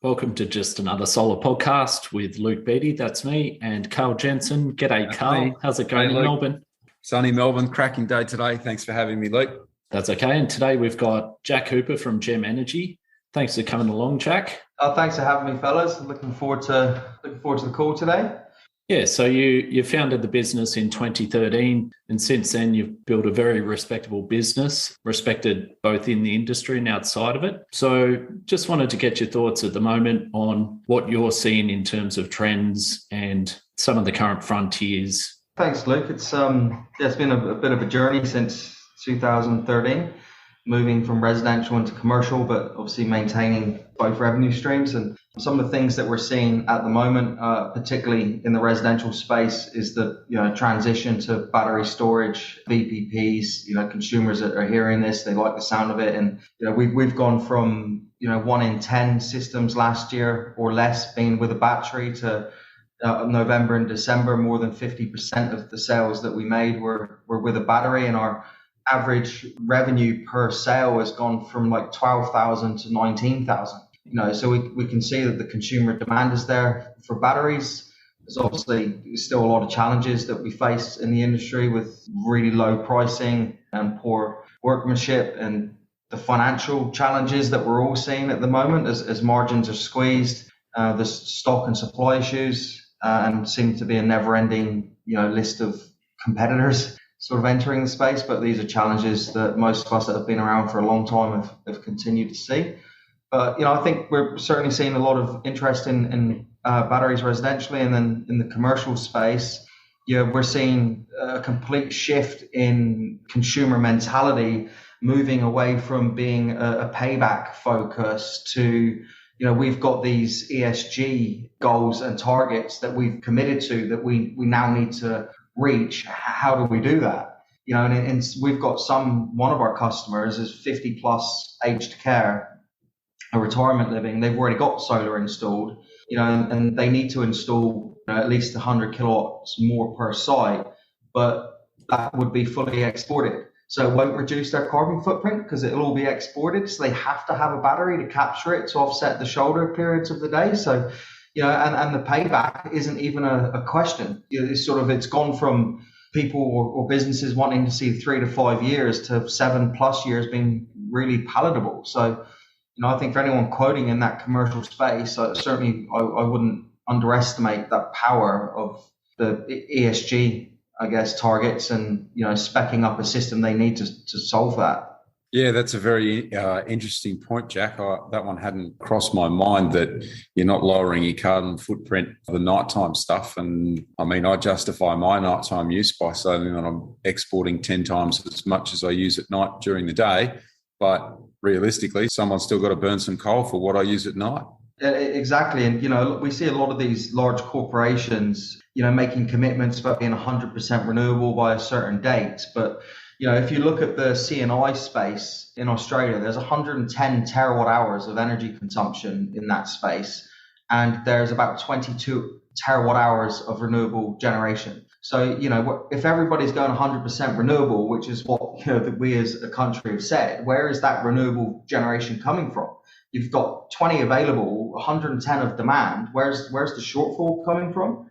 Welcome to just another solar podcast with Luke Beattie, that's me, and Karl Jensen. G'day, Karl. How's it going in Melbourne? Sunny Melbourne, cracking day today. Thanks for having me, Luke. That's okay. And today we've got Jack Hooper from Gem Energy. Thanks for coming along, Jack. Thanks for having me, fellas. Looking forward to the call today. Yeah, so you founded the business in 2013, and since then you've built a very respectable business, respected both in the industry and outside of it. So just wanted to get your thoughts at the moment on what you're seeing in terms of trends and some of the current frontiers. Thanks, Luke. It's been a bit of a journey since 2013, moving from residential into commercial, but obviously maintaining both revenue streams. And some of the things that we're seeing at the moment, particularly in the residential space, is the transition to battery storage, VPPs. Consumers are hearing this, they like the sound of it, and we've gone from 1 in 10 systems last year or less being with a battery to November and December, more than 50% of the sales that we made were with a battery, and our average revenue per sale has gone from like 12,000 to 19,000. So we can see that the consumer demand is there for batteries. There's obviously still a lot of challenges that we face in the industry with really low pricing and poor workmanship, and the financial challenges that we're all seeing at the moment as margins are squeezed. There's stock and supply issues, and seem to be a never-ending list of competitors sort of entering the space. But these are challenges that most of us that have been around for a long time have continued to see. But I think we're certainly seeing a lot of interest in batteries residentially, and then in the commercial space, we're seeing a complete shift in consumer mentality, moving away from being a payback focus to we've got these ESG goals and targets that we've committed to that we now need to reach. How do we do that? And we've got one of our customers is 50 plus aged care, a retirement living. They've already got solar installed, and they need to install at least 100 kilowatts more per site, but that would be fully exported. So it won't reduce their carbon footprint because it'll all be exported. So they have to have a battery to capture it to offset the shoulder periods of the day. So, and the payback isn't even a question. It's gone from people or businesses wanting to see 3 to 5 years to 7+ years being really palatable. So, I think for anyone quoting in that commercial space, certainly I wouldn't underestimate that power of the ESG, targets and, speccing up a system they need to solve that. Yeah, that's a very interesting point, Jack. That one hadn't crossed my mind, that you're not lowering your carbon footprint for the nighttime stuff. And I justify my nighttime use by saying that I'm exporting 10 times as much as I use at night during the day. But realistically, someone's still got to burn some coal for what I use at night. Exactly. And, we see a lot of these large corporations, making commitments about being 100% renewable by a certain date. But, if you look at the C&I space in Australia, there's 110 terawatt hours of energy consumption in that space. And there's about 22 terawatt hours of renewable generation. So, if everybody's going 100% renewable, which is what, that we as a country have said, where is that renewable generation coming from? You've got 20 available, 110 of demand. Where's the shortfall coming from?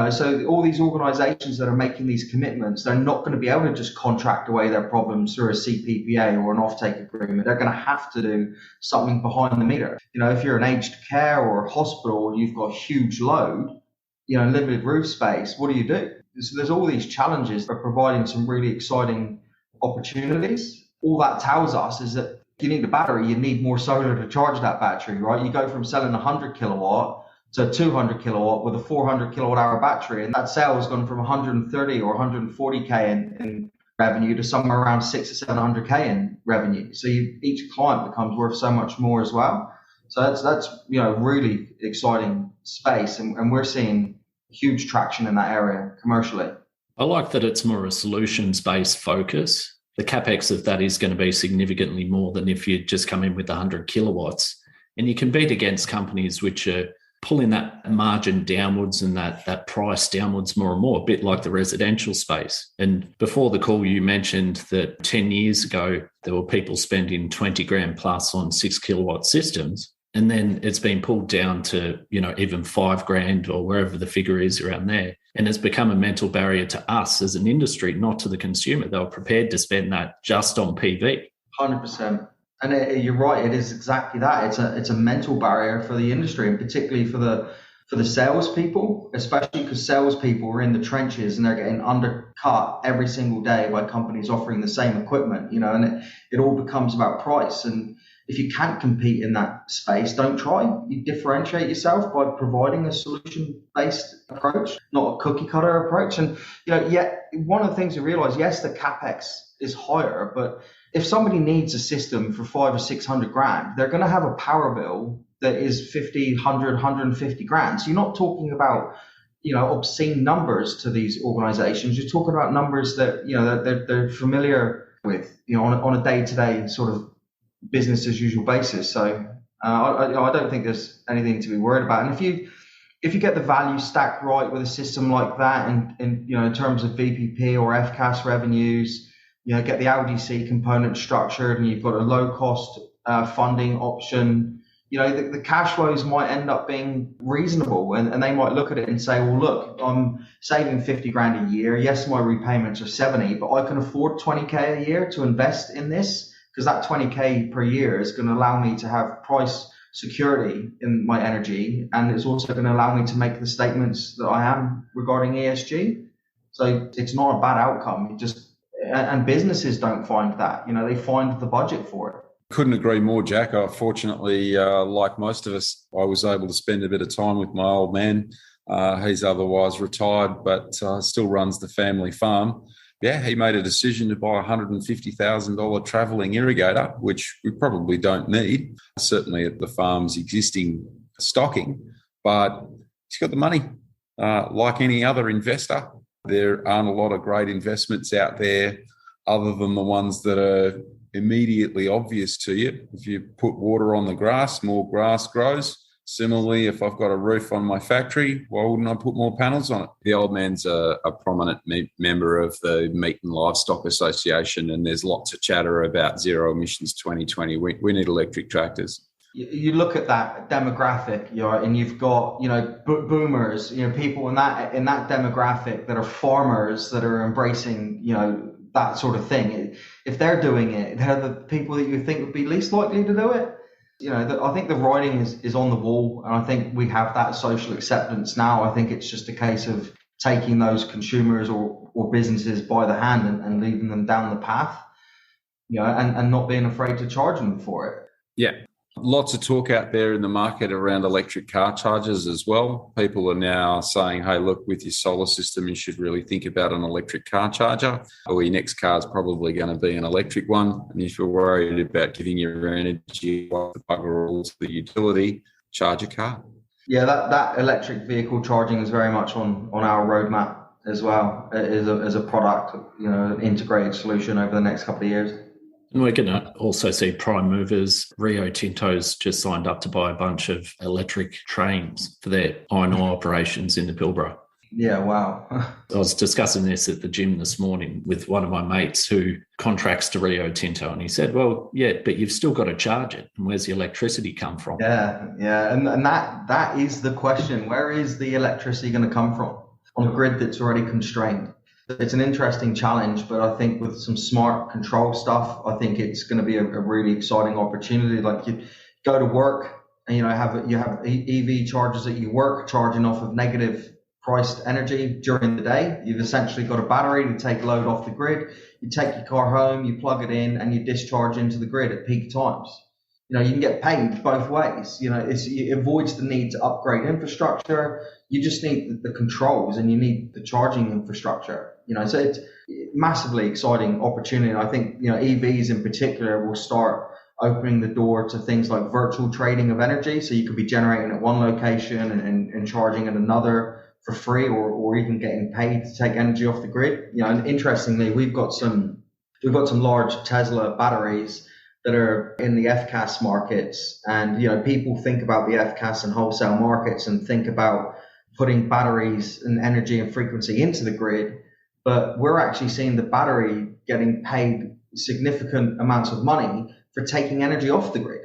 So all these organizations that are making these commitments, they're not going to be able to just contract away their problems through a CPPA or an offtake agreement. They're going to have to do something behind the meter. If you're an aged care or a hospital and you've got a huge load, limited roof space, what do? So there's all these challenges that are providing some really exciting opportunities. All that tells us is that if you need a battery, you need more solar to charge that battery, right? You go from selling 100 kilowatt to 200 kilowatt with a 400 kilowatt hour battery, and that sale has gone from 130 or 140k in revenue to somewhere around 600 or 700k in revenue. So each client becomes worth so much more as well. So that's really exciting space, and we're seeing huge traction in that area commercially. I like that it's more a solutions-based focus. The capex of that is going to be significantly more than if you just come in with 100 kilowatts. And you can beat against companies which are pulling that margin downwards and that price downwards more and more, a bit like the residential space. And before the call, you mentioned that 10 years ago, there were people spending 20 grand plus on 6 kilowatt systems. And then it's been pulled down to, even $5,000 or wherever the figure is around there. And it's become a mental barrier to us as an industry, not to the consumer. They were prepared to spend that just on PV. 100%. And you're right, it is exactly that. It's a mental barrier for the industry, and particularly for the salespeople, especially because salespeople are in the trenches and they're getting undercut every single day by companies offering the same equipment, and it all becomes about price. And if you can't compete in that space, don't try. You differentiate yourself by providing a solution-based approach, not a cookie-cutter approach. And, yet one of the things we realize, yes, the CapEx is higher, but if somebody needs a system for 500 or 600 grand, they're going to have a power bill that is 50, 100, 150 grand. So you're not talking about, obscene numbers to these organizations. You're talking about numbers that, that they're familiar with, on a day-to-day sort of business as usual basis. So I don't think there's anything to be worried about. And if you get the value stacked right with a system like that, and in terms of VPP or FCAS revenues, get the LDC component structured, and you've got a low cost funding option, the cash flows might end up being reasonable, and they might look at it and say, well, look, I'm saving 50 grand a year. Yes, my repayments are 70, but I can afford 20K a year to invest in this, because that 20K per year is going to allow me to have price security in my energy, and it's also going to allow me to make the statements that I am regarding ESG. So it's not a bad outcome. And businesses don't find that, they find the budget for it. Couldn't agree more, Jack. Fortunately, like most of us, I was able to spend a bit of time with my old man. He's otherwise retired, but still runs the family farm. Yeah, he made a decision to buy a $150,000 travelling irrigator, which we probably don't need, certainly at the farm's existing stocking, but he's got the money. Like any other investor, there aren't a lot of great investments out there other than the ones that are immediately obvious to you. If you put water on the grass, more grass grows. Similarly, if I've got a roof on my factory, why wouldn't I put more panels on it? The old man's a prominent member of the Meat and Livestock Association, and there's lots of chatter about zero emissions 2020. We need electric tractors. You look at that demographic, and you've got, boomers, people in that demographic that are farmers that are embracing, that sort of thing. If they're doing it, they're the people that you think would be least likely to do it. I think the writing is on the wall, and I think we have that social acceptance now. I think it's just a case of taking those consumers or businesses by the hand and leading them down the path, and not being afraid to charge them for it. Yeah. Lots of talk out there in the market around electric car chargers as well. People are now saying, hey, look, with your solar system, you should really think about an electric car charger, or your next car is probably going to be an electric one. And if you're worried about giving your energy like the bugger all to the utility, charge a car. Yeah, that electric vehicle charging is very much on our roadmap as well as a product, an integrated solution over the next couple of years. And we're going to also see prime movers. Rio Tinto's just signed up to buy a bunch of electric trains for their iron ore operations in the Pilbara. Yeah, wow. I was discussing this at the gym this morning with one of my mates who contracts to Rio Tinto, and he said, well, yeah, but you've still got to charge it. And where's the electricity come from? Yeah. And that is the question. Where is the electricity going to come from on a grid that's already constrained? It's an interesting challenge, but I think with some smart control stuff, I think it's going to be a really exciting opportunity. Like, you go to work and you have EV chargers at your work charging off of negative priced energy during the day. You've essentially got a battery to take load off the grid. You take your car home, you plug it in, and you discharge into the grid at peak times. You can get paid both ways. It avoids the need to upgrade infrastructure. You just need the controls, and you need the charging infrastructure. So it's massively exciting opportunity. And I think, EVs in particular will start opening the door to things like virtual trading of energy. So you could be generating at one location and charging at another for free, or even getting paid to take energy off the grid. And interestingly, we've got some large Tesla batteries that are in the FCAS markets, and people think about the FCAS and wholesale markets and think about putting batteries and energy and frequency into the grid, but we're actually seeing the battery getting paid significant amounts of money for taking energy off the grid.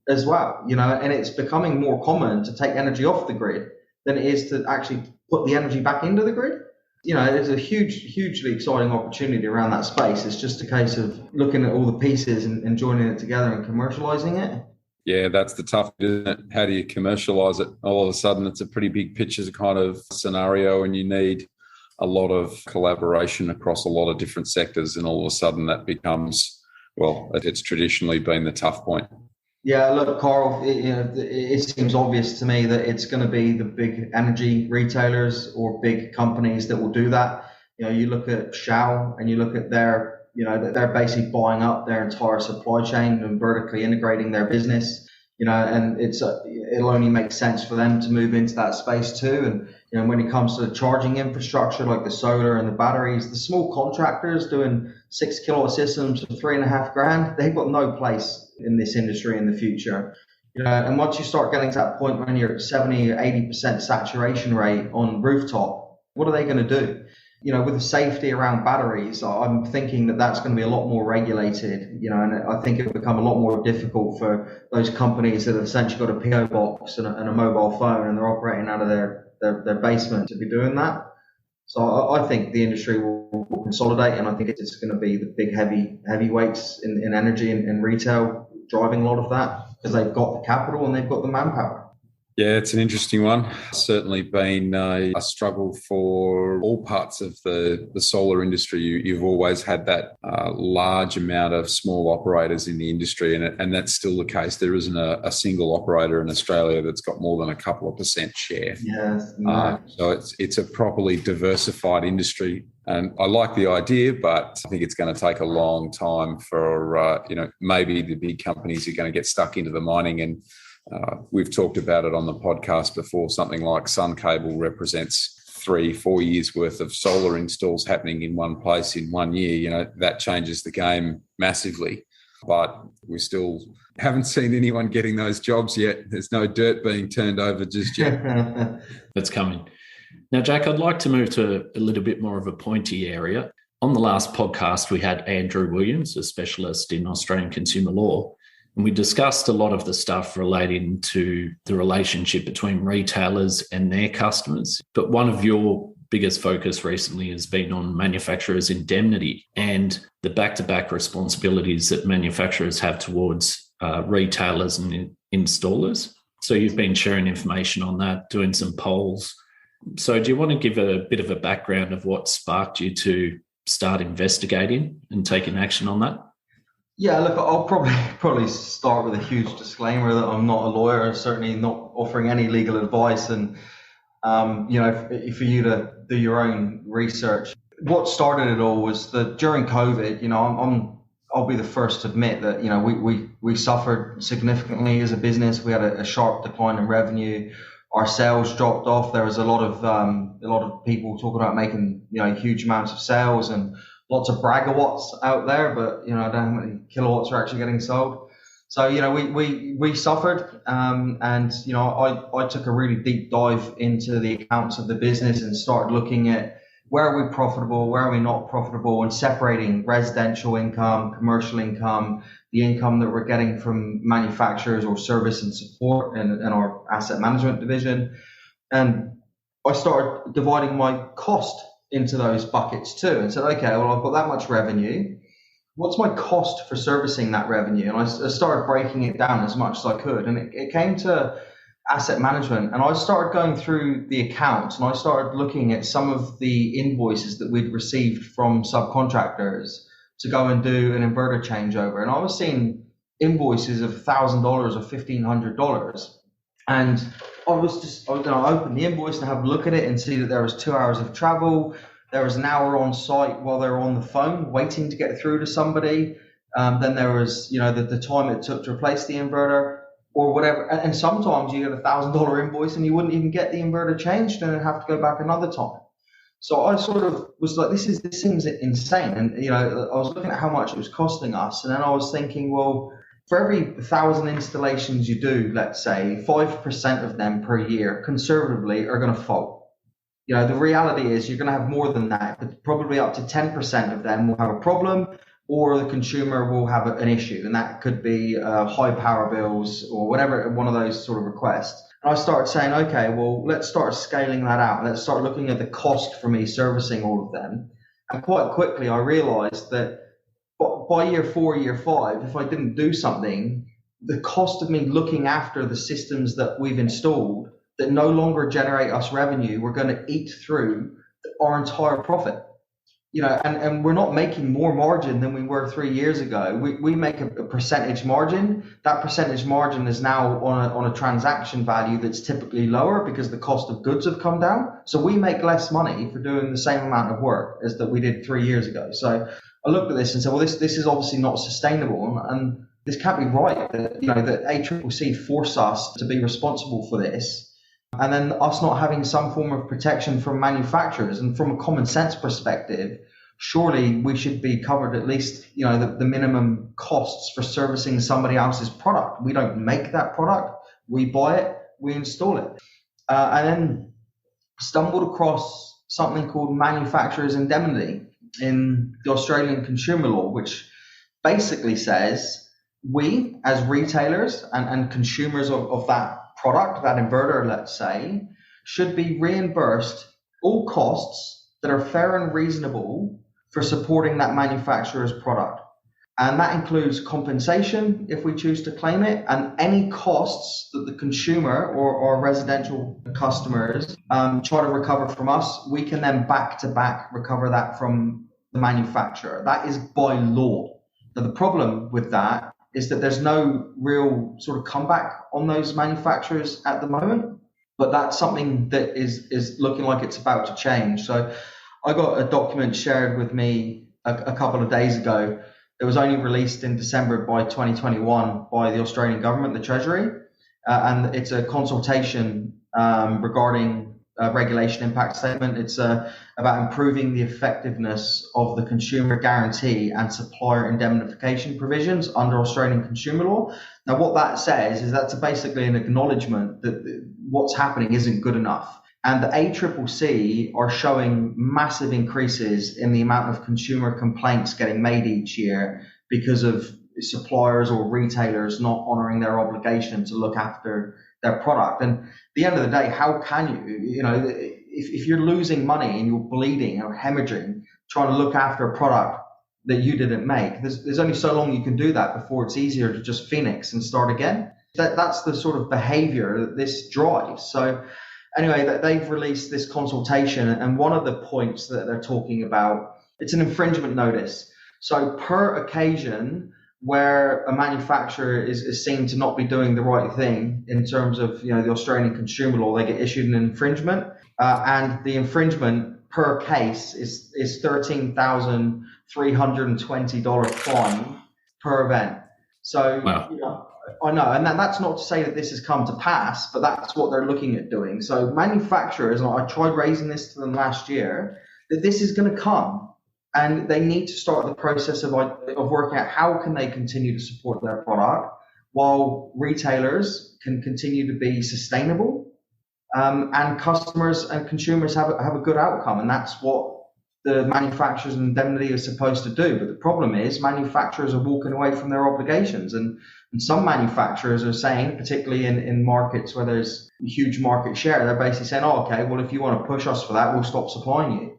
as well, and it's becoming more common to take energy off the grid than it is to actually put the energy back into the grid. There's a hugely exciting opportunity around that space. It's just a case of looking at all the pieces and joining it together and commercializing it. Yeah, that's the tough, isn't it? How do you commercialize it? All of a sudden, it's a pretty big picture kind of scenario, and you need a lot of collaboration across a lot of different sectors. And all of a sudden, that becomes, well, it's traditionally been the tough point. Yeah, look, Karl, it seems obvious to me that it's going to be the big energy retailers or big companies that will do that. You look at Shell and you look at they're basically buying up their entire supply chain and vertically integrating their business, and it'll only make sense for them to move into that space too. And when it comes to the charging infrastructure, like the solar and the batteries, the small contractors doing 6 kilowatt systems for $3,500, they've got no place in this industry in the future. And once you start getting to that point when you're at 70 or 80% saturation rate on rooftop, what are they going to do? With the safety around batteries, I'm thinking that that's going to be a lot more regulated, and I think it will become a lot more difficult for those companies that have essentially got a PO box and a mobile phone and they're operating out of their basement to be doing that. So I think the industry will consolidate, and I think it's going to be the big heavyweights in energy and retail driving a lot of that because they've got the capital and they've got the manpower. Yeah, it's an interesting one. Certainly been a struggle for all parts of the solar industry. You've always had that large amount of small operators in the industry, and that's still the case. There isn't a single operator in Australia that's got more than a couple of % share. Yes. So it's a properly diversified industry. And I like the idea, but I think it's going to take a long time for, maybe the big companies are going to get stuck into the mining. And we've talked about it on the podcast before. Something like Sun Cable represents 3-4 years worth of solar installs happening in one place in 1 year. That changes the game massively. But we still haven't seen anyone getting those jobs yet. There's no dirt being turned over just yet. That's coming. Now, Jack, I'd like to move to a little bit more of a pointy area. On the last podcast, we had Andrew Williams, a specialist in Australian consumer law, and we discussed a lot of the stuff relating to the relationship between retailers and their customers. But one of your biggest focus recently has been on manufacturers' indemnity and the back-to-back responsibilities that manufacturers have towards retailers and installers. So you've been sharing information on that, doing some polls. So do you want to give a bit of a background of what sparked you to start investigating and taking action on that? Yeah, look, I'll probably start with a huge disclaimer that I'm not a lawyer, certainly not offering any legal advice, and for you to do your own research. What started it all was that during COVID, I'll be the first to admit that we suffered significantly as a business. We had a sharp decline in revenue. Our sales dropped off. There was a lot of people talking about making huge amounts of sales and lots of bragawatts out there, but I don't know how many kilowatts are actually getting sold. So we suffered, and I took a really deep dive into the accounts of the business and started looking at where are we profitable, where are we not profitable, and separating residential income, commercial income, the income that we're getting from manufacturers or service and support in our asset management division. And I started dividing my cost into those buckets too and said, okay, well, I've got that much revenue. What's my cost for servicing that revenue? And I started breaking it down as much as I could. And it came to asset management. And I started going through the accounts and I started looking at some of the invoices that we'd received from subcontractors to go and do an inverter changeover. And I was seeing invoices of $1,000 or $1,500. And I open the invoice and have a look at it and see that there was 2 hours of travel. There was an hour on site while they were on the phone waiting to get through to somebody. Then there was, the time it took to replace the inverter or whatever. And sometimes you get $1,000 invoice and you wouldn't even get the inverter changed and have to go back another time. So I sort of was like, this seems insane. And, I was looking at how much it was costing us. And then I was thinking, well, for every 1,000 installations you do, let's say 5% of them per year conservatively are going to fault. The reality is you're going to have more than that, but probably up to 10% of them will have a problem. or the consumer will have an issue, and that could be high power bills or whatever, one of those sort of requests. And I started saying, okay, well, let's start scaling that out. Let's start looking at the cost for me servicing all of them. And quite quickly, I realized that by year 4, year 5, if I didn't do something, the cost of me looking after the systems that we've installed that no longer generate us revenue, we're going to eat through our entire profit. And we're not making more margin than we were 3 years ago. We make a percentage margin. That percentage margin is now on a transaction value that's typically lower because the cost of goods have come down. So we make less money for doing the same amount of work as that we did 3 years ago. So I looked at this and said, well, this is obviously not sustainable, and this can't be right. That that ACCC force us to be responsible for this. And then us not having some form of protection from manufacturers. And from a common sense perspective, surely we should be covered at least, the minimum costs for servicing somebody else's product. We don't make that product. We buy it, we install it. And then stumbled across something called manufacturer's indemnity in the Australian consumer law, which basically says we as retailers and consumers of that product, that inverter, let's say, should be reimbursed all costs that are fair and reasonable for supporting that manufacturer's product. And that includes compensation if we choose to claim it, and any costs that the consumer or residential customers try to recover from us, we can then back-to-back recover that from the manufacturer. That is by law. Now, the problem with that is that there's no real sort of comeback on those manufacturers at the moment, but that's something that is looking like it's about to change. So I got a document shared with me a couple of days ago. It was only released in December by 2021 by the Australian government, the Treasury, and it's a consultation regarding regulation impact statement. It's about improving the effectiveness of the consumer guarantee and supplier indemnification provisions under Australian consumer law. Now, what that says is that's basically an acknowledgement that what's happening isn't good enough. And the ACCC are showing massive increases in the amount of consumer complaints getting made each year because of suppliers or retailers not honouring their obligation to look after their product. And at the end of the day, how can you, if you're losing money and you're bleeding or hemorrhaging, trying to look after a product that you didn't make, there's only so long you can do that before it's easier to just phoenix and start again. That's the sort of behavior that this drives. So anyway, they've released this consultation, and one of the points that they're talking about, it's an infringement notice. So per occasion where a manufacturer is seen to not be doing the right thing in terms of the Australian consumer law, they get issued an infringement, and the infringement per case is $13,320 fine per event. So wow. I know, and that's not to say that this has come to pass, but that's what they're looking at doing. So manufacturers, and I tried raising this to them last year, that this is going to come. And they need to start the process of working out how can they continue to support their product while retailers can continue to be sustainable, and customers and consumers have a good outcome. And that's what the manufacturer's indemnity is supposed to do. But the problem is manufacturers are walking away from their obligations. And some manufacturers are saying, particularly in markets where there's a huge market share, they're basically saying, oh, okay, well, if you want to push us for that, we'll stop supplying you.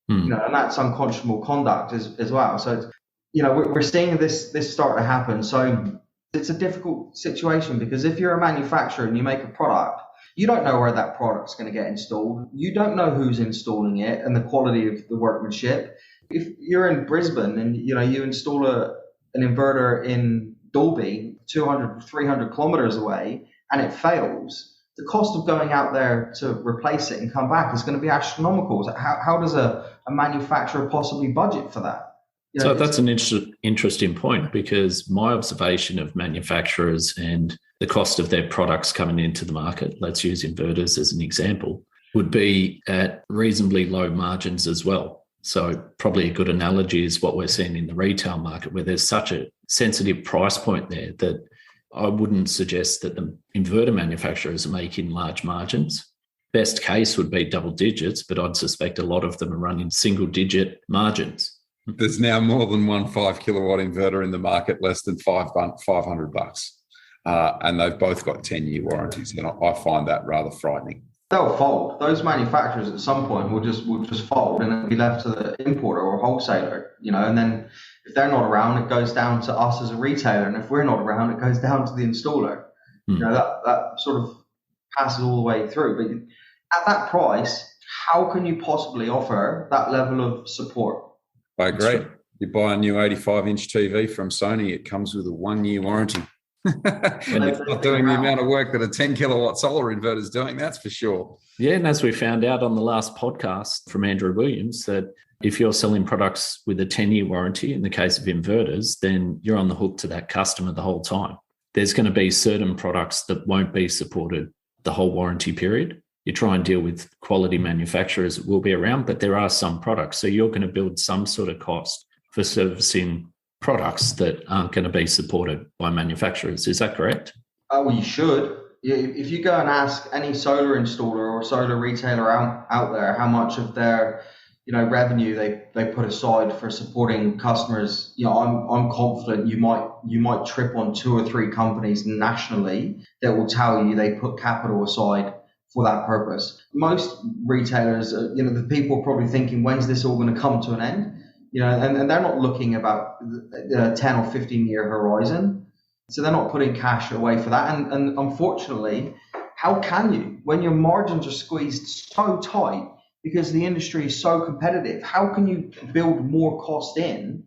And that's unconscionable conduct as well. So, we're seeing this start to happen. So it's a difficult situation because if you're a manufacturer and you make a product, you don't know where that product's going to get installed. You don't know who's installing it and the quality of the workmanship. If you're in Brisbane and, you install an inverter in Dalby, 200, 300 kilometers away, and it fails, the cost of going out there to replace it and come back is going to be astronomical. How does a manufacturer possibly budget for that? So that's an interesting point, because my observation of manufacturers and the cost of their products coming into the market, let's use inverters as an example, would be at reasonably low margins as well. So probably a good analogy is what we're seeing in the retail market, where there's such a sensitive price point there that I wouldn't suggest that the inverter manufacturers are making large margins. Best case would be double digits, but I'd suspect a lot of them are running single digit margins. There's now more than one 5 kilowatt inverter in the market, less than $500. And they've both got 10-year warranties. And I find that rather frightening. They'll fold. Those manufacturers at some point will just fold, and it'll be left to the importer or wholesaler, and then if they're not around, it goes down to us as a retailer. And if we're not around, it goes down to the installer. That sort of passes all the way through. But at that price, how can you possibly offer that level of support? I agree. You buy a new 85-inch TV from Sony, it comes with a 1-year warranty. And it's not doing the amount of work that a 10 kilowatt solar inverter is doing, that's for sure. Yeah, and as we found out on the last podcast from Andrew Williams, that if you're selling products with a 10-year warranty, in the case of inverters, then you're on the hook to that customer the whole time. There's going to be certain products that won't be supported the whole warranty period. You try and deal with quality manufacturers that will be around, but there are some products. So you're going to build some sort of cost for servicing products that aren't going to be supported by manufacturers. Is that correct? Well, you should. If you go and ask any solar installer or solar retailer out there how much of their revenue they put aside for supporting customers, I'm confident you might trip on 2 or 3 companies nationally that will tell you they put capital aside for that purpose. Most retailers, the people are probably thinking, when's this all going to come to an end? And they're not looking about a 10 or 15 year horizon. So they're not putting cash away for that. And unfortunately, how can you, when your margins are squeezed so tight because the industry is so competitive, how can you build more cost in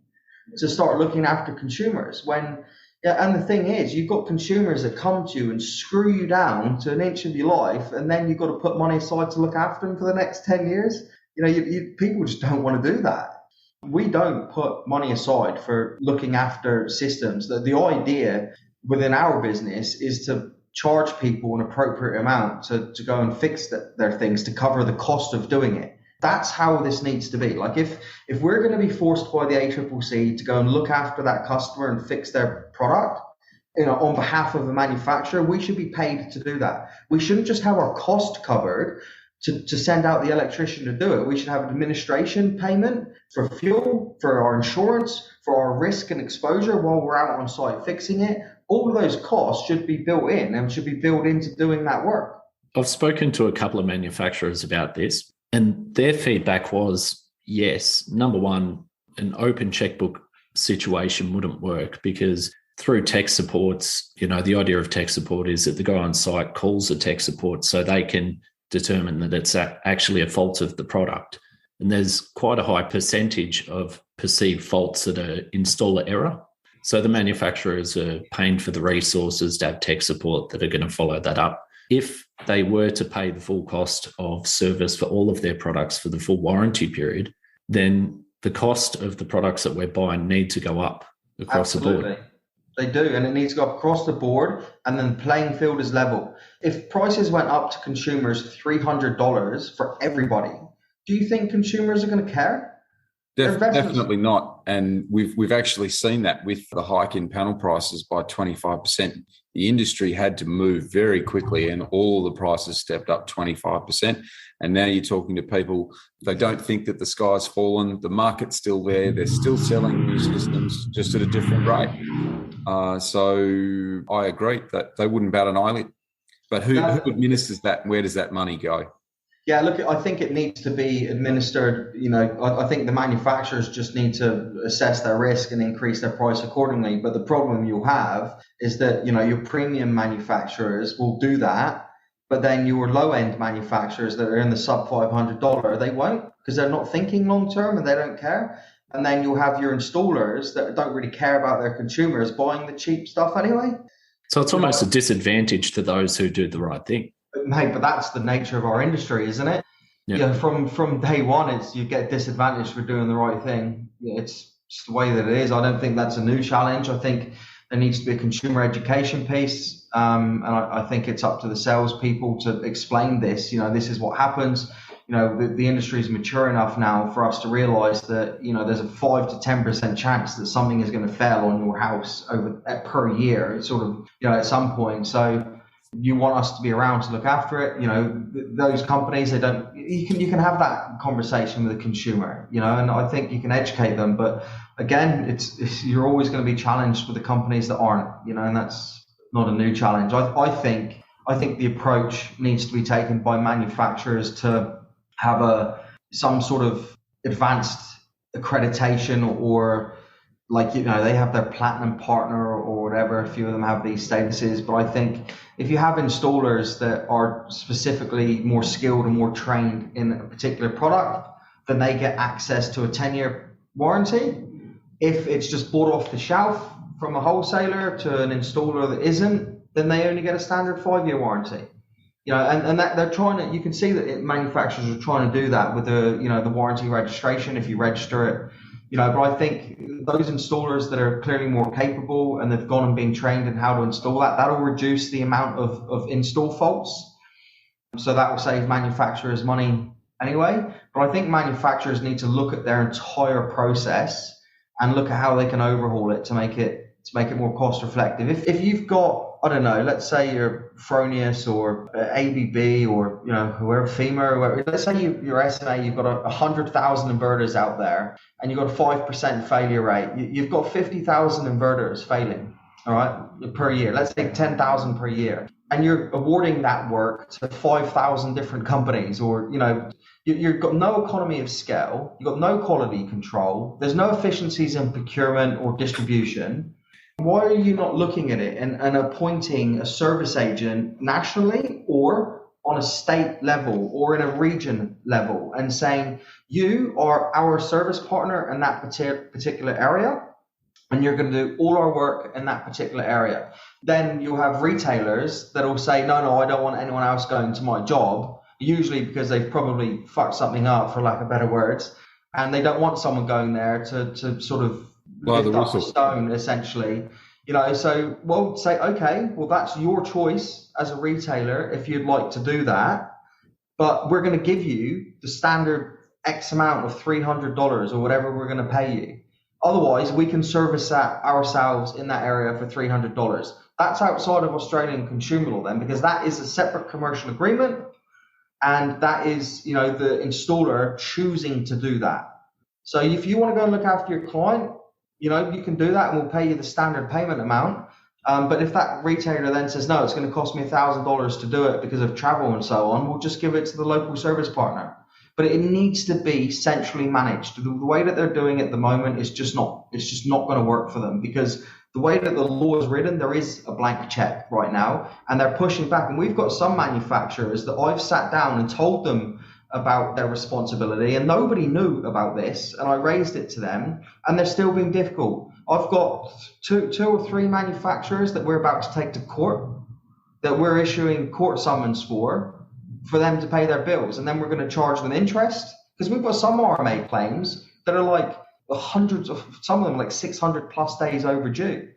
to start looking after consumers when, and the thing is, you've got consumers that come to you and screw you down to an inch of your life, and then you've got to put money aside to look after them for the next 10 years. People just don't want to do that. We don't put money aside for looking after systems. The idea within our business is to charge people an appropriate amount to go and fix their things to cover the cost of doing it. That's how this needs to be. Like if we're going to be forced by the ACCC to go and look after that customer and fix their product, on behalf of the manufacturer, we should be paid to do that. We shouldn't just have our cost covered to send out the electrician to do it. We should have an administration payment for fuel, for our insurance, for our risk and exposure while we're out on site fixing it. All of those costs should be built in and should be built into doing that work. I've spoken to a couple of manufacturers about this, and their feedback was, yes, number one, an open checkbook situation wouldn't work because through tech supports, the idea of tech support is that the guy on site calls the tech support so they can determine that it's actually a fault of the product. And there's quite a high percentage of perceived faults that are installer error. So the manufacturers are paying for the resources to have tech support that are going to follow that up. If they were to pay the full cost of service for all of their products for the full warranty period, then the cost of the products that we're buying need to go up across the board. They do, and it needs to go across the board, and then the playing field is level. If prices went up to consumers $300 for everybody, do you think consumers are going to care? Definitely not. And we've actually seen that with the hike in panel prices by 25%. The industry had to move very quickly and all the prices stepped up 25%. And now you're talking to people, they don't think that the sky's fallen. The market's still there. They're still selling new systems just at a different rate. So I agree that they wouldn't bat an eyelid. But who administers that? Where does that money go? Yeah, look, I think it needs to be administered. I think the manufacturers just need to assess their risk and increase their price accordingly. But the problem you'll have is that, your premium manufacturers will do that, but then your low-end manufacturers that are in the sub $500, they won't, because they're not thinking long-term and they don't care. And then you'll have your installers that don't really care about their consumers buying the cheap stuff anyway. So it's almost a disadvantage to those who do the right thing. Mate, but that's the nature of our industry, isn't it? Yeah. From day one, you get disadvantaged for doing the right thing. It's just the way that it is. I don't think that's a new challenge. I think there needs to be a consumer education piece, and I think it's up to the salespeople to explain this. This is what happens. The industry is mature enough now for us to realise that there's a 5 to 10% chance that something is going to fail on your house per year. It's sort of at some point. So You want us to be around to look after it. Those companies, they don't. You can have that conversation with the consumer, and I think you can educate them. But again, you're always going to be challenged with the companies that aren't, and that's not a new challenge. I think the approach needs to be taken by manufacturers to have some sort of advanced accreditation, or they have their platinum partner or whatever. A few of them have these statuses, but I think if you have installers that are specifically more skilled and more trained in a particular product, then they get access to a 10-year warranty. If it's just bought off the shelf from a wholesaler to an installer that isn't, then they only get a standard 5-year warranty. And that they're trying to. You can see that manufacturers are trying to do that with the warranty registration if you register it. But I think those installers that are clearly more capable and they've gone and been trained in how to install that'll reduce the amount of install faults. So that will save manufacturers money anyway. But I think manufacturers need to look at their entire process and look at how they can overhaul it to make it more cost reflective. If you've got, I don't know, let's say you're Fronius or ABB or whoever, FEMA or whatever. Let's say your SMA, you've got 100,000 inverters out there and you've got a 5% failure rate. You've got 50,000 inverters failing, all right, per year. Let's say 10,000 per year, and you're awarding that work to 5,000 different companies, or you've got no economy of scale, you've got no quality control, there's no efficiencies in procurement or distribution. Why are you not looking at it and appointing a service agent nationally or on a state level or in a region level and saying, you are our service partner in that particular area and you're going to do all our work in that particular area? Then you'll have retailers that will say, no, I don't want anyone else going to my job, usually because they've probably fucked something up, for lack of better words, and they don't want someone going there to sort of lift up a stone, essentially. So we'll say, okay, well, that's your choice as a retailer if you'd like to do that, but we're going to give you the standard X amount of $300 or whatever we're going to pay you. Otherwise, we can service that ourselves in that area for $300. That's outside of Australian consumer law then, because that is a separate commercial agreement, and that is, the installer choosing to do that. So if you want to go and look after your client, you can do that and we'll pay you the standard payment amount. But if that retailer then says, no, it's going to cost me $1,000 to do it because of travel and so on, we'll just give it to the local service partner. But it needs to be centrally managed. The way that they're doing it at the moment is just not going to work for them, because the way that the law is written, there is a blank check right now, and they're pushing back. And we've got some manufacturers that I've sat down and told them about their responsibility, and nobody knew about this, and I raised it to them, and they're still being difficult. I've got two or three manufacturers that we're about to take to court, that we're issuing court summons for them to pay their bills, and then we're going to charge them interest, because we've got some RMA claims that are like hundreds of, some of them like 600 plus days overdue.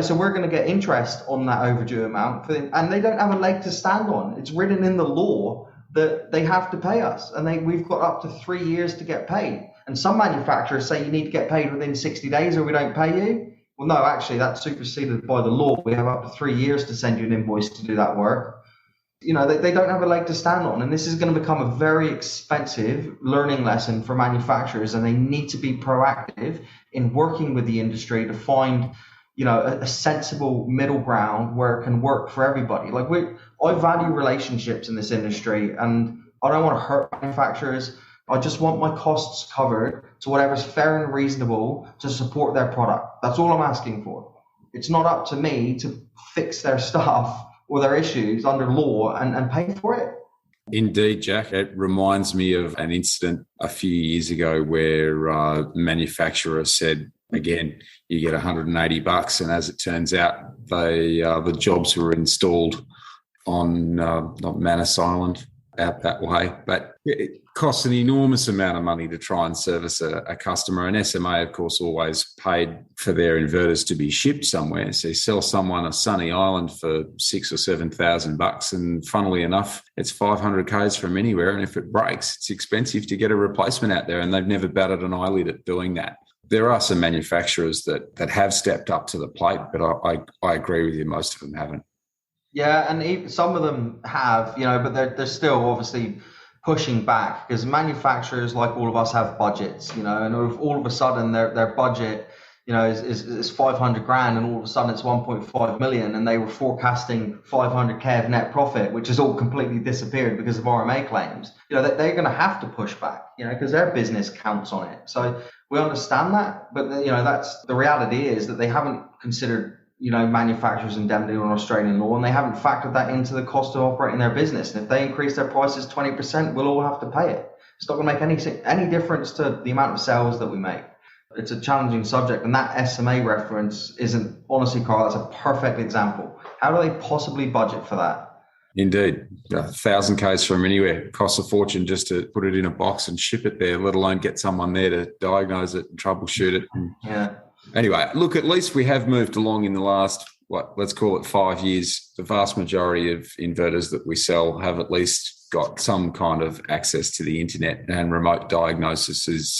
So we're going to get interest on that overdue amount for them, and they don't have a leg to stand on. It's written in the law that they have to pay us, and we've got up to 3 years to get paid. And some manufacturers say you need to get paid within 60 days or we don't pay you. Well, no, actually that's superseded by the law. We have up to 3 years to send you an invoice to do that work. They don't have a leg to stand on, and this is going to become a very expensive learning lesson for manufacturers, and they need to be proactive in working with the industry to find a sensible middle ground where it can work for everybody. I value relationships in this industry, and I don't want to hurt manufacturers. I just want my costs covered to whatever's fair and reasonable to support their product. That's all I'm asking for. It's not up to me to fix their stuff or their issues under law and pay for it. Indeed, Jack. It reminds me of an incident a few years ago where a manufacturer said, again, you get $180, and as it turns out, the jobs were installed on not Manus Island, out that way, but it costs an enormous amount of money to try and service a customer. And SMA, of course, always paid for their inverters to be shipped somewhere. So you sell someone a sunny island for $6,000 or $7,000, and funnily enough, it's 500 Ks from anywhere. And if it breaks, it's expensive to get a replacement out there, and they've never batted an eyelid at doing that. There are some manufacturers that have stepped up to the plate, but I agree with you, most of them haven't. Yeah, and even some of them have, but they're still obviously pushing back because manufacturers, like all of us, have budgets, and if all of a sudden their budget, is 500 grand, and all of a sudden it's 1.5 million, and they were forecasting 500k of net profit, which has all completely disappeared because of RMA claims. They're going to have to push back, because their business counts on it. So we understand that, but that's the reality is that they haven't considered manufacturers' indemnity on Australian law, and they haven't factored that into the cost of operating their business. And if they increase their prices 20%, we'll all have to pay it. It's not going to make any difference to the amount of sales that we make. It's a challenging subject, and that SMA reference isn't, honestly, Karl, that's a perfect example. How do they possibly budget for that? Indeed. 1,000 Ks from anywhere. It costs a fortune just to put it in a box and ship it there, let alone get someone there to diagnose it and troubleshoot it. Yeah. Anyway, look, at least we have moved along in the last, let's call it 5 years. The vast majority of inverters that we sell have at least got some kind of access to the internet, and remote diagnosis is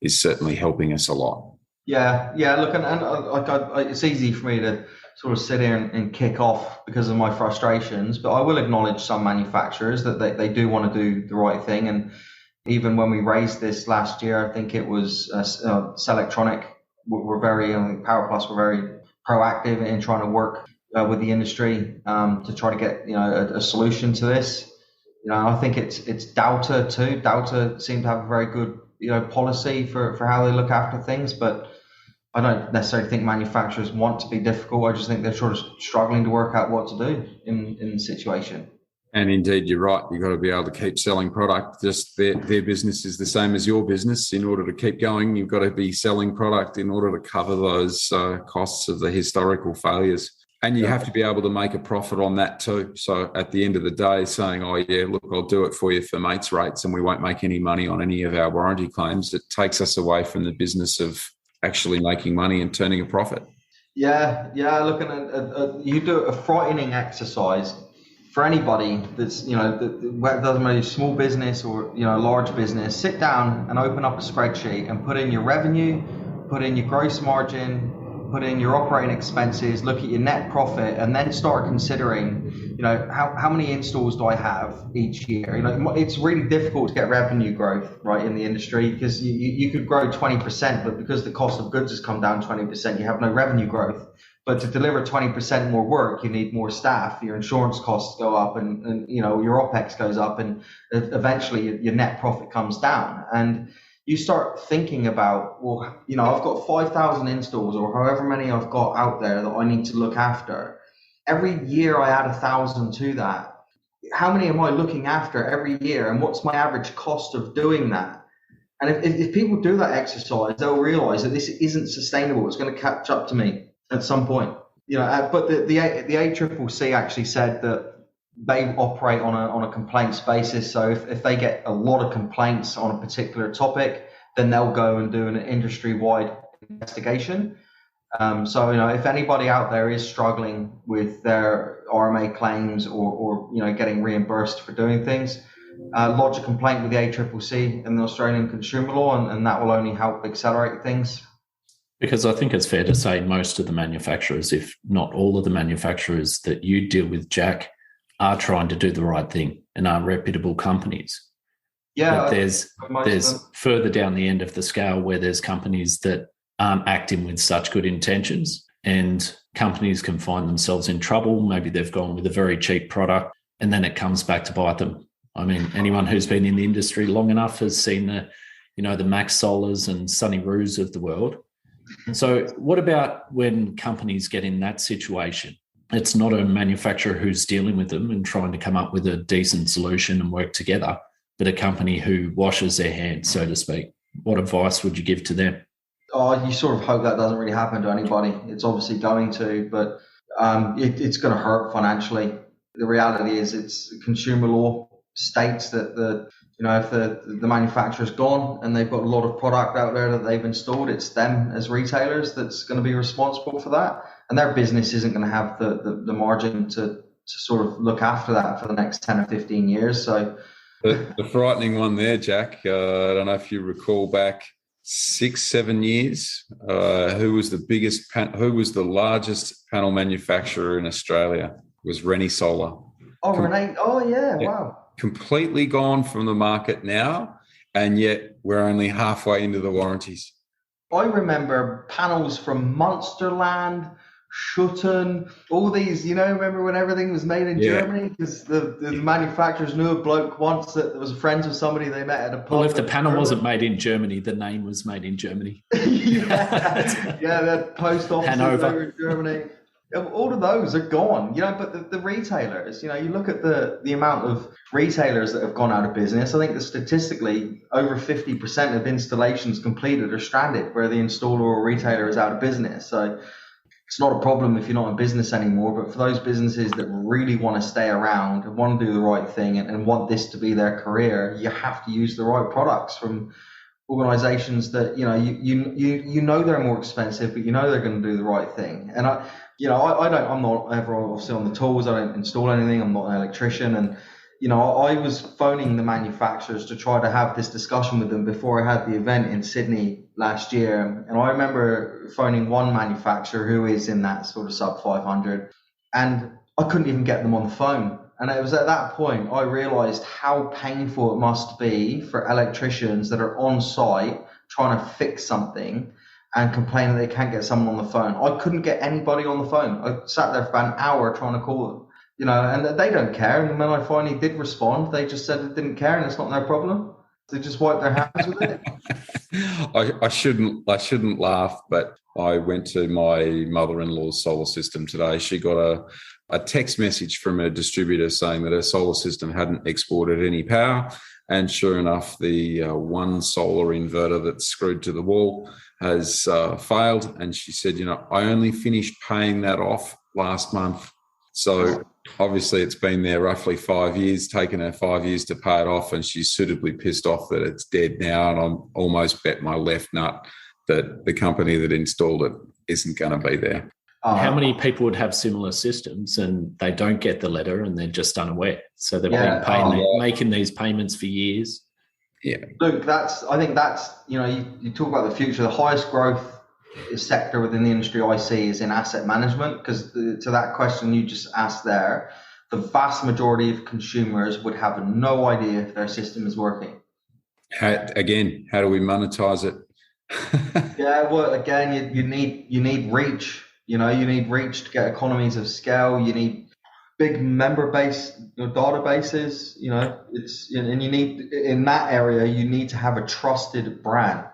certainly helping us a lot. Yeah. Look, and it's easy for me to sort of sit here and kick off because of my frustrations, but I will acknowledge some manufacturers that they do want to do the right thing. And even when we raised this last year, I think it was Selectronic. We're very, Power Plus, we're very proactive in trying to work with the industry to try to get a solution to this. I think it's Delta too. Delta seem to have a very good policy for how they look after things, but I don't necessarily think manufacturers want to be difficult. I just think they're sort of struggling to work out what to do in the situation. And indeed, you're right. You've got to be able to keep selling product. Just their business is the same as your business. In order to keep going, you've got to be selling product in order to cover those costs of the historical failures. And you have to be able to make a profit on that too. So at the end of the day, saying, oh, yeah, look, I'll do it for you for mates rates and we won't make any money on any of our warranty claims, it takes us away from the business of actually making money and turning a profit. Yeah. Look, you do a frightening exercise for anybody that's, that doesn't matter, small business or, large business. Sit down and open up a spreadsheet and put in your revenue, put in your gross margin, put in your operating expenses, look at your net profit, and then start considering, how many installs do I have each year? It's really difficult to get revenue growth right in the industry because you could grow 20%, but because the cost of goods has come down 20%, you have no revenue growth. But to deliver 20% more work, you need more staff. Your insurance costs go up, and your OPEX goes up, and eventually your net profit comes down. And you start thinking about, well, I've got 5,000 installs or however many I've got out there that I need to look after. Every year I add 1,000 to that. How many am I looking after every year? And what's my average cost of doing that? And if people do that exercise, they'll realize that this isn't sustainable. It's going to catch up to me at some point. But the ACCC actually said that they operate on a complaints basis. So if they get a lot of complaints on a particular topic, then they'll go and do an industry-wide investigation. So if anybody out there is struggling with their RMA claims or getting reimbursed for doing things, lodge a complaint with the ACCC and the Australian Consumer Law, and that will only help accelerate things. Because I think it's fair to say most of the manufacturers, if not all of the manufacturers that you deal with, Jack, are trying to do the right thing and are reputable companies. Yeah. But there's further down the end of the scale where there's companies that aren't acting with such good intentions, and companies can find themselves in trouble. Maybe they've gone with a very cheap product and then it comes back to bite them. I mean, anyone who's been in the industry long enough has seen the Max Solars and Sunny Roos of the world. And so what about when companies get in that situation? It's not a manufacturer who's dealing with them and trying to come up with a decent solution and work together, but a company who washes their hands, so to speak. What advice would you give to them? Oh, you sort of hope that doesn't really happen to anybody. It's obviously going to, but it's going to hurt financially. The reality is, it's consumer law states that if the manufacturer's gone and they've got a lot of product out there that they've installed, it's them as retailers that's going to be responsible for that, and their business isn't going to have the margin to sort of look after that for the next 10 or 15 years. So the frightening one there, Jack, I don't know if you recall back 6-7 years, who was the largest panel manufacturer in Australia? was Rennie Solar. Oh, Renee. Oh, yeah. Wow. Completely gone from the market now, and yet we're only halfway into the warranties. I remember panels from Monsterland, Schutten, all these, remember when everything was made in Germany? Because the manufacturers knew a bloke once that was friends with somebody they met at a pub. Well, if the panel wasn't made in Germany, the name was made in Germany. The post offices over in Germany. All of those are gone, but the retailers, you look at the amount of retailers that have gone out of business. I think that statistically over 50% of installations completed are stranded where the installer or retailer is out of business. So it's not a problem if you're not in business anymore, but for those businesses that really want to stay around and want to do the right thing and want this to be their career, you have to use the right products from organizations that, you know they're more expensive, but they're going to do the right thing. And I'm not ever obviously on the tools. I don't install anything. I'm not an electrician. And, I was phoning the manufacturers to try to have this discussion with them before I had the event in Sydney last year. And I remember phoning one manufacturer who is in that sort of sub 500, and I couldn't even get them on the phone. And it was at that point I realized how painful it must be for electricians that are on site trying to fix something and complaining they can't get someone on the phone. I couldn't get anybody on the phone. I sat there for about an hour trying to call them, and they don't care. And when I finally did respond, they just said they didn't care and it's not their problem. They just wiped their hands with it. I shouldn't laugh, but I went to my mother-in-law's solar system today. She got a text message from a distributor saying that her solar system hadn't exported any power. And sure enough, the one solar inverter that's screwed to the wall has failed. And she said, I only finished paying that off last month. So obviously it's been there roughly 5 years, taken her 5 years to pay it off. And she's suitably pissed off that it's dead now. And I'm almost bet my left nut that the company that installed it isn't going to be there. How many people would have similar systems and they don't get the letter and they're just unaware? So they've been making these payments for years. Yeah. Look, I think that's, you talk about the future, the highest growth sector within the industry I see is in asset management, because to that question you just asked there, the vast majority of consumers would have no idea if their system is working. How do we monetize it? Well, again, you need reach. You need reach to get economies of scale. You need big member base databases. And you need, in that area, you need to have a trusted brand,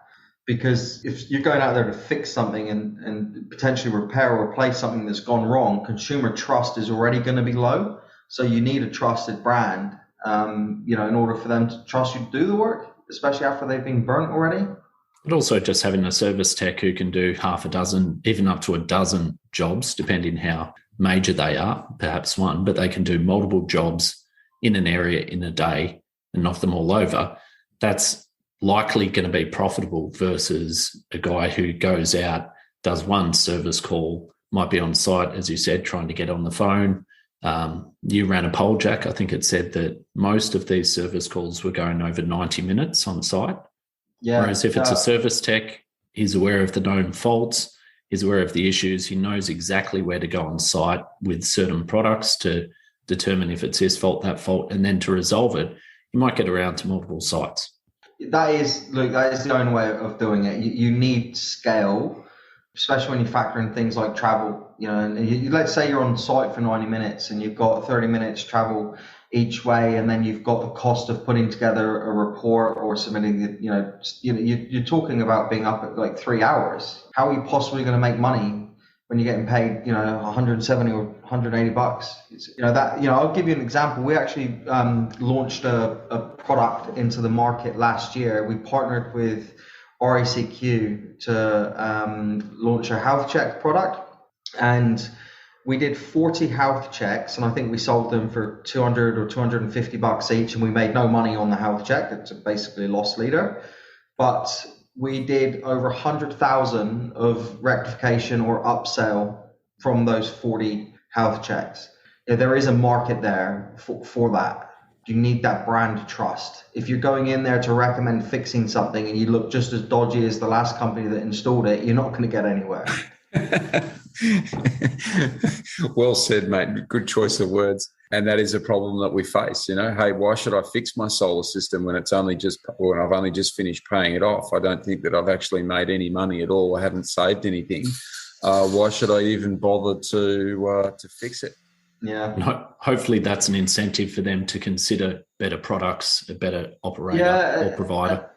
because if you're going out there to fix something and potentially repair or replace something that's gone wrong, consumer trust is already going to be low. So you need a trusted brand, in order for them to trust you to do the work, especially after they've been burnt already. But also just having a service tech who can do half a dozen, even up to a dozen jobs, depending how major they are, perhaps one, but they can do multiple jobs in an area in a day and knock them all over. That's likely going to be profitable versus a guy who goes out, does one service call, might be on site, as you said, trying to get on the phone. You ran a poll, Jack. I think it said that most of these service calls were going over 90 minutes on site. Yeah, whereas if it's a service tech, he's aware of the known faults, he's aware of the issues, he knows exactly where to go on site with certain products to determine if it's his fault, that fault, and then to resolve it, you might get around to multiple sites. That is the only way of doing it. You need scale, especially when you factor in things like travel. And let's say you're on site for 90 minutes and you've got 30 minutes travel each way, and then you've got the cost of putting together a report or submitting you're talking about being up at like 3 hours. How are you possibly going to make money when you're getting paid 170 or 180 bucks? I'll give you an example. We actually launched a product into the market last year. We partnered with RACQ to launch a health check product, and we did 40 health checks, and I think we sold them for 200 or 250 bucks each, and we made no money on the health check. It's basically a loss leader. But we did over 100,000 of rectification or upsell from those 40 health checks. There is a market there for that. You need that brand trust. If you're going in there to recommend fixing something and you look just as dodgy as the last company that installed it, you're not going to get anywhere. Well said, mate. Good choice of words. And that is a problem that we face. Hey, why should I fix my solar system when I've only just finished paying it off? I don't think that I've actually made any money at all. I haven't saved anything. Why should I even bother to fix it? Yeah. Hopefully that's an incentive for them to consider better products, a better operator or provider.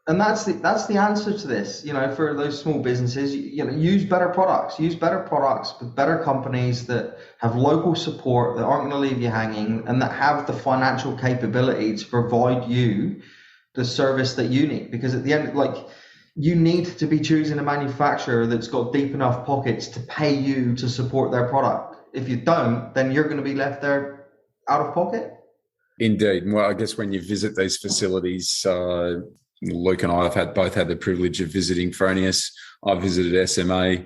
And that's the answer to this, for those small businesses, use better products with better companies that have local support, that aren't going to leave you hanging, and that have the financial capability to provide you the service that you need. Because at the end, you need to be choosing a manufacturer that's got deep enough pockets to pay you to support their product. If you don't, then you're going to be left there out of pocket. Indeed. Well, I guess when you visit these facilities, Luke and I have both had the privilege of visiting Fronius. I visited SMA.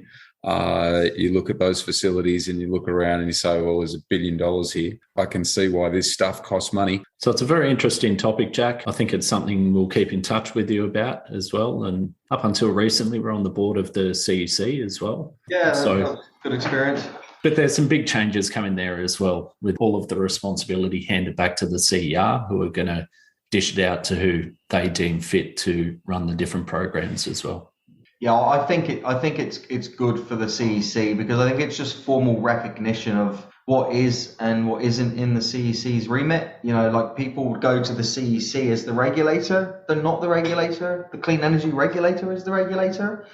You look at those facilities and you look around and you say, well, there's $1 billion here. I can see why this stuff costs money. So it's a very interesting topic, Jack. I think it's something we'll keep in touch with you about as well. And up until recently, we're on the board of the CEC as well. Yeah, so good experience. But there's some big changes coming there as well, with all of the responsibility handed back to the CER, who are going to dish it out to who they deem fit to run the different programs as well. Yeah, I think it's good for the CEC, because I think it's just formal recognition of what is and what isn't in the CEC's remit. People would go to the CEC as the regulator. They're not the regulator. The clean energy regulator is the regulator.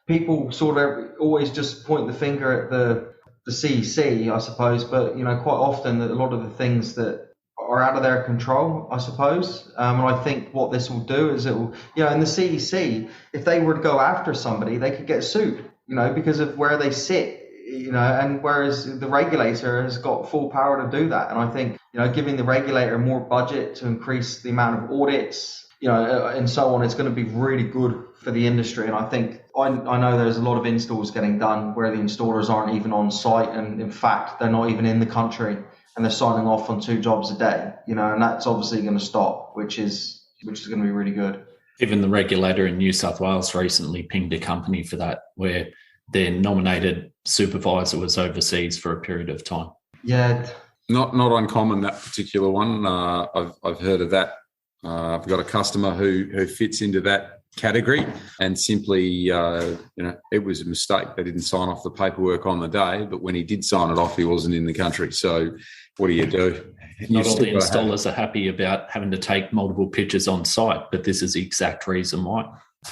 People sort of always just point the finger at the CEC, I suppose, but quite often a lot of the things that are out of their control, I suppose. And I think what this will do is it will, in the CEC, if they were to go after somebody, they could get sued, because of where they sit, and whereas the regulator has got full power to do that. And I think, giving the regulator more budget to increase the amount of audits, and so on, it's going to be really good for the industry. And I think, I know there's a lot of installs getting done where the installers aren't even on site. And in fact, they're not even in the country, and they're signing off on 2 jobs a day, and that's obviously going to stop, which is going to be really good. Even the regulator in New South Wales recently pinged a company for that, where their nominated supervisor was overseas for a period of time. Yeah. Not uncommon, that particular one. I've heard of that. I've got a customer who fits into that category, and simply, it was a mistake. They didn't sign off the paperwork on the day, but when he did sign it off, he wasn't in the country. So what do? Not all the installers are happy about having to take multiple pictures on site, but this is the exact reason why.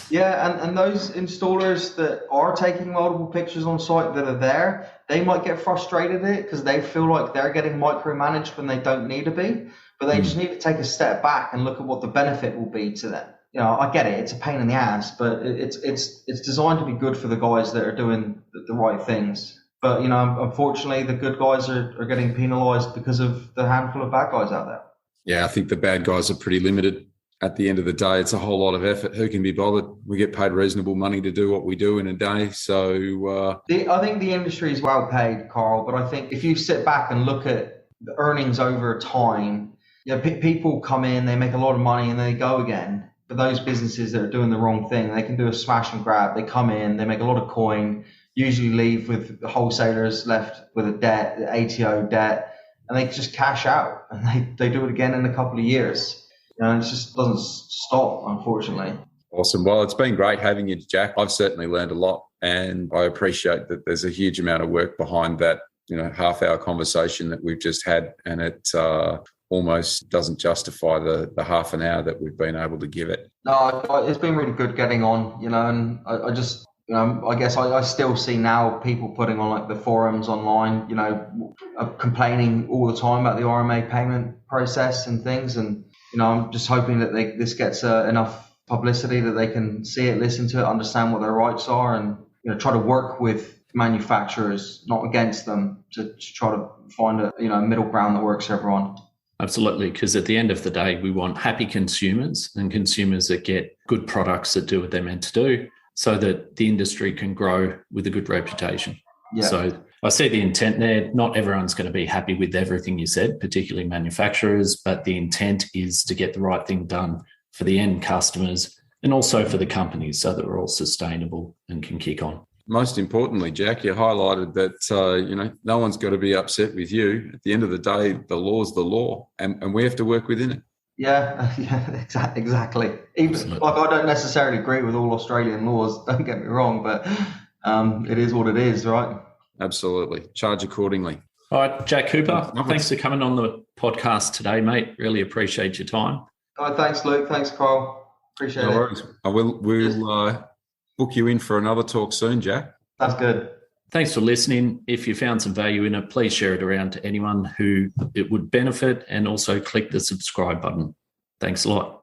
Yeah, and those installers that are taking multiple pictures on site that are there, they might get frustrated at it because they feel like they're getting micromanaged when they don't need to be, but they just need to take a step back and look at what the benefit will be to them. I get it. It's a pain in the ass, but it's designed to be good for the guys that are doing the right things. But, unfortunately, the good guys are getting penalised because of the handful of bad guys out there. Yeah, I think the bad guys are pretty limited. At the end of the day, it's a whole lot of effort. Who can be bothered? We get paid reasonable money to do what we do in a day. So I think the industry is well paid, Karl. But I think if you sit back and look at the earnings over time, people come in, they make a lot of money, and they go again. But those businesses that are doing the wrong thing, they can do a smash and grab. They come in, they make a lot of coin, usually leave with the wholesalers left with a debt, the ATO debt, and they just cash out, and they do it again in a couple of years. It just doesn't stop, unfortunately. Awesome. Well, it's been great having you, Jack. I've certainly learned a lot, and I appreciate that there's a huge amount of work behind that, half-hour conversation that we've just had, and it almost doesn't justify the half an hour that we've been able to give it. No, it's been really good getting on, and I just, I guess I still see now people putting on the forums online, complaining all the time about the RMA payment process and things. And, I'm just hoping that this gets enough publicity that they can see it, listen to it, understand what their rights are, and, try to work with manufacturers, not against them, to try to find a middle ground that works for everyone. Absolutely, because at the end of the day, we want happy consumers and consumers that get good products that do what they're meant to do, so that the industry can grow with a good reputation. Yeah. So I see the intent there. Not everyone's going to be happy with everything you said, particularly manufacturers, but the intent is to get the right thing done for the end customers and also for the companies, so that we're all sustainable and can kick on. most importantly, Jack, you highlighted that, no one's got to be upset with you. At the end of the day, the law's the law, and we have to work within it. Yeah, exactly. Even like I don't necessarily agree with all Australian laws, don't get me wrong, but it is what it is, right? Absolutely. Charge accordingly. All right, Jack Cooper, thanks for coming on the podcast today, mate. Really appreciate your time. Oh, thanks, Luke. Thanks, Karl. Appreciate it. Worries. We'll book you in for another talk soon, Jack. That's good. Thanks for listening. If you found some value in it, please share it around to anyone who it would benefit, and also click the subscribe button. Thanks a lot.